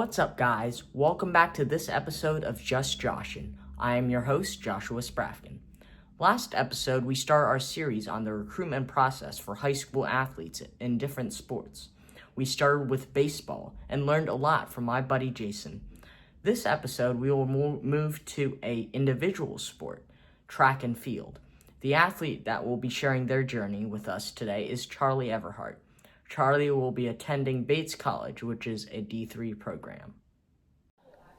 What's up, guys? Welcome back to this episode of Just Joshin. I am your host, Joshua Sprafkin. Last episode, we start our series on the recruitment process for high school athletes in different sports. We started with baseball and learned a lot from my buddy Jason. This episode, we will move to an individual sport, track and field. The athlete that will be sharing their journey with us today is Charlie Everhart. Charlie will be attending Bates College, which is a D3 program.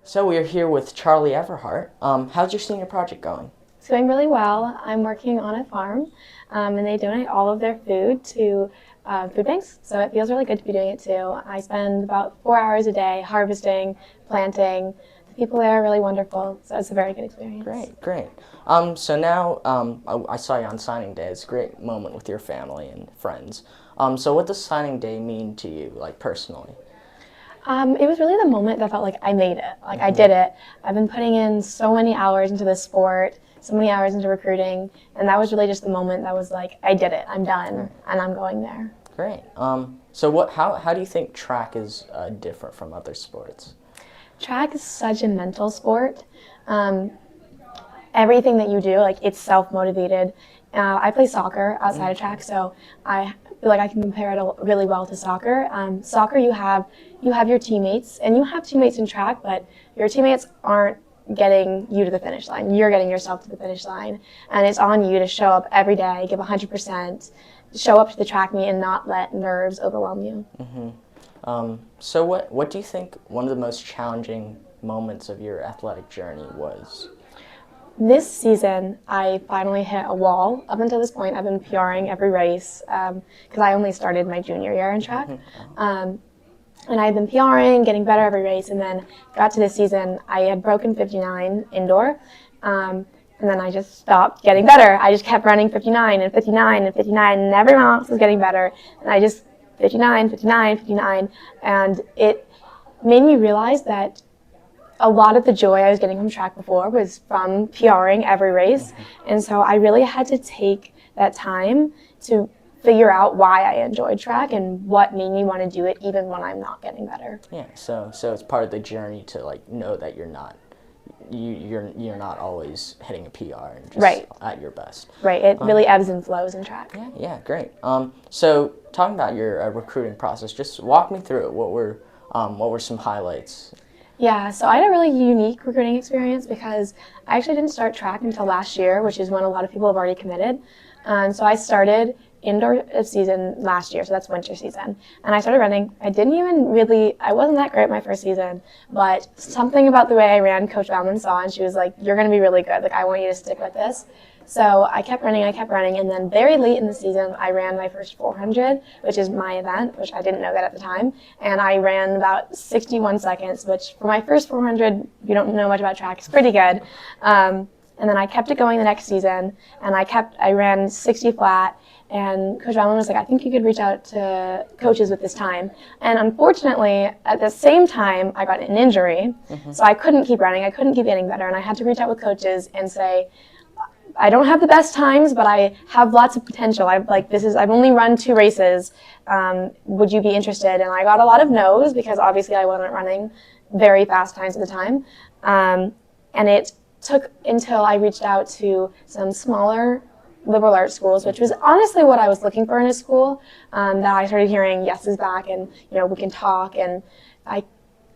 So we are here with Charlie Everhart. How's your senior project going? It's going really well. I'm working on a farm, and they donate all of their food to food banks, so it feels really good to be doing it too. I spend about 4 hours a day harvesting, planting. The people there are really wonderful, so it's a very good experience. Great. So now I saw you on signing day. It's a great moment with your family and friends. So what does signing day mean to you, like personally? It was really the moment that felt like I made it, like I did it. I've been putting in so many hours into this sport, so many hours into recruiting, and that was really just the moment that was like, I did it, I'm done, and I'm going there. Great. So how do you think track is different from other sports? Track is such a mental sport. Everything that you do, like, it's self-motivated. I play soccer outside of track, so I feel like I can compare it really well to soccer. Soccer, you have your teammates, and you have teammates in track, but your teammates aren't getting you to the finish line. You're getting yourself to the finish line, and it's on you to show up every day, give 100%, show up to the track meet, and not let nerves overwhelm you. So what do you think one of the most challenging moments of your athletic journey was? This season, I finally hit a wall. Up until this point, I've been PRing every race because I only started my junior year in track. And I've been PRing, getting better every race, and then got to this season, I had broken 59 indoor, and then I just stopped getting better. I just kept running 59 and 59 and 59, and everyone else was getting better, and I just 59, 59, 59, and it made me realize that a lot of the joy I was getting from track before was from PRing every race, and so I really had to take that time to figure out why I enjoyed track and what made me want to do it even when I'm not getting better. Yeah, so it's part of the journey to like know that you're not always hitting a PR and just at your best. Right, it really ebbs and flows in track. Yeah, great. So talking about your recruiting process, just walk me through it. What were some highlights? Yeah, so I had a really unique recruiting experience because I actually didn't start track until last year, which is when a lot of people have already committed. So I started indoor season last year, so that's winter season. And I started running. I wasn't that great my first season, but something about the way I ran, Coach Bauman saw, and she was like, you're going to be really good. Like, I want you to stick with this. So I kept running, and then very late in the season, I ran my first 400, which is my event, which I didn't know that at the time, and I ran about 61 seconds, which for my first 400, if you don't know much about track, is pretty good. And then I kept it going the next season, and I ran 60 flat, and Coach Bauman was like, I think you could reach out to coaches with this time. And unfortunately, at the same time, I got an injury, so I couldn't keep running, I couldn't keep getting better, and I had to reach out with coaches and say, I don't have the best times, but I have lots of potential. I've only run 2 races. Would you be interested? And I got a lot of no's because obviously I wasn't running very fast times at the time. And it took until I reached out to some smaller liberal arts schools, which was honestly what I was looking for in a school, that I started hearing yeses back and, we can talk. And I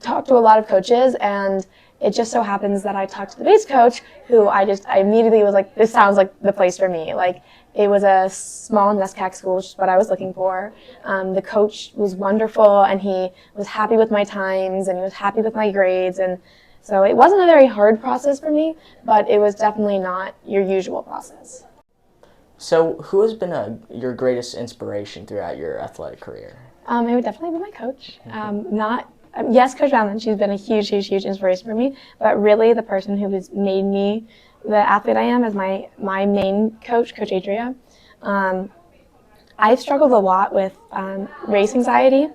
talked to a lot of coaches, and it just so happens that I talked to the Bates coach, who I immediately was like, this sounds like the place for me. Like, it was a small NESCAC school, which is what I was looking for. The coach was wonderful, and he was happy with my times, and he was happy with my grades, and so it wasn't a very hard process for me, but it was definitely not your usual process. So who has been your greatest inspiration throughout your athletic career? It would definitely be my coach. Yes, Coach Bauman, she's been a huge inspiration for me, but really the person who has made me the athlete I am is my main coach, Coach Adria. I've struggled a lot with race anxiety,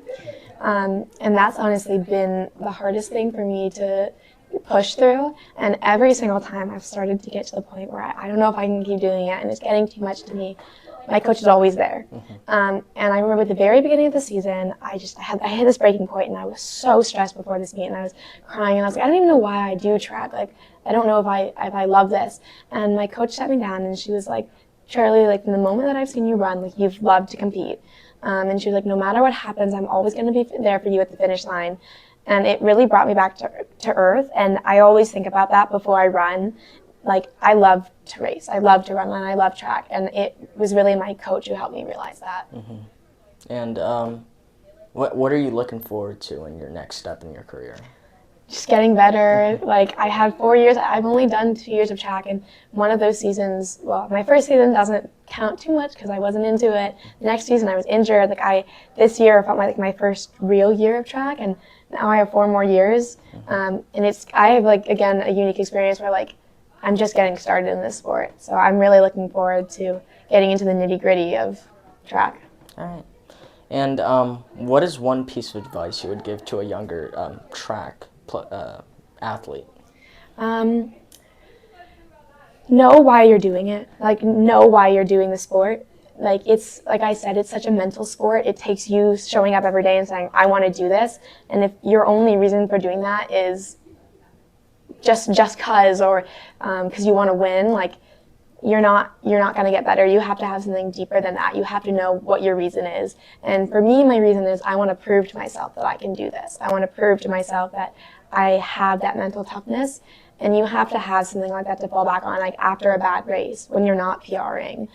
and that's honestly been the hardest thing for me to push through, and every single time I've started to get to the point where I don't know if I can keep doing it, and it's getting too much to me. my coach is always there. And I remember at the very beginning of the season, I hit this breaking point, and I was so stressed before this meet, and I was crying, and I was like, I don't even know why I do track. Like, I don't know if I love this. And my coach sat me down, and she was like, Charlie, like from the moment that I've seen you run, like you've loved to compete. And she was like, no matter what happens, I'm always going to be there for you at the finish line. And it really brought me back to earth. And I always think about that before I run. Like, I love to race, I love to run, and I love track. And it was really my coach who helped me realize that. And what are you looking forward to in your next step in your career? Just getting better. Like, I had 4 years, I've only done 2 years of track, and one of those seasons, well, my first season doesn't count too much because I wasn't into it. The next season I was injured. This year felt like my first real year of track, and now I have 4 more years. And I have, like, again, a unique experience where, like, I'm just getting started in this sport. So I'm really looking forward to getting into the nitty-gritty of track. All right. And what is one piece of advice you would give to a younger track athlete? Know why you're doing it. Like, know why you're doing the sport. Like, it's, like I said, it's such a mental sport. It takes you showing up every day and saying, I want to do this. And if your only reason for doing that is just cause, or because you want to win, like, you're not going to get better. You have to have something deeper than that. You have to know what your reason is. And for me, my reason is I want to prove to myself that I can do this. I want to prove to myself that I have that mental toughness. And you have to have something like that to fall back on, like after a bad race, when you're not PRing,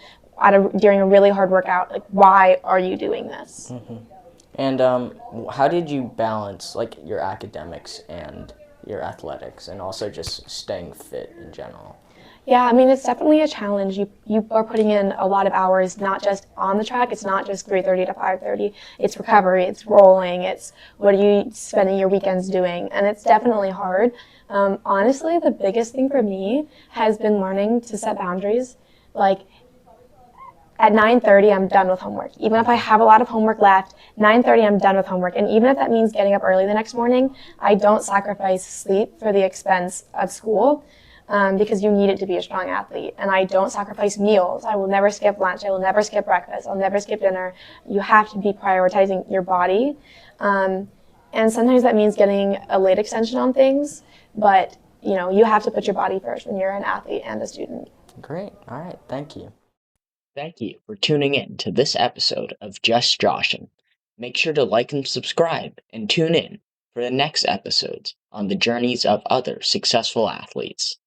during a really hard workout. Like, why are you doing this? And how did you balance, like, your academics and your athletics, and also just staying fit in general? Yeah, I mean, it's definitely a challenge. You are putting in a lot of hours, not just on the track. It's not just 3:30 to 5:30. It's recovery, it's rolling, it's what are you spending your weekends doing, and it's definitely hard. Honestly, the biggest thing for me has been learning to set boundaries. Like, at 9:30, I'm done with homework. Even if I have a lot of homework left, 9:30, I'm done with homework. And even if that means getting up early the next morning, I don't sacrifice sleep for the expense of school. Because you need it to be a strong athlete. And I don't sacrifice meals. I will never skip lunch. I will never skip breakfast. I'll never skip dinner. You have to be prioritizing your body. And sometimes that means getting a late extension on things, but you have to put your body first when you're an athlete and a student. Great. All right. Thank you. Thank you for tuning in to this episode of Just Joshin. Make sure to like and subscribe, and tune in for the next episodes on the journeys of other successful athletes.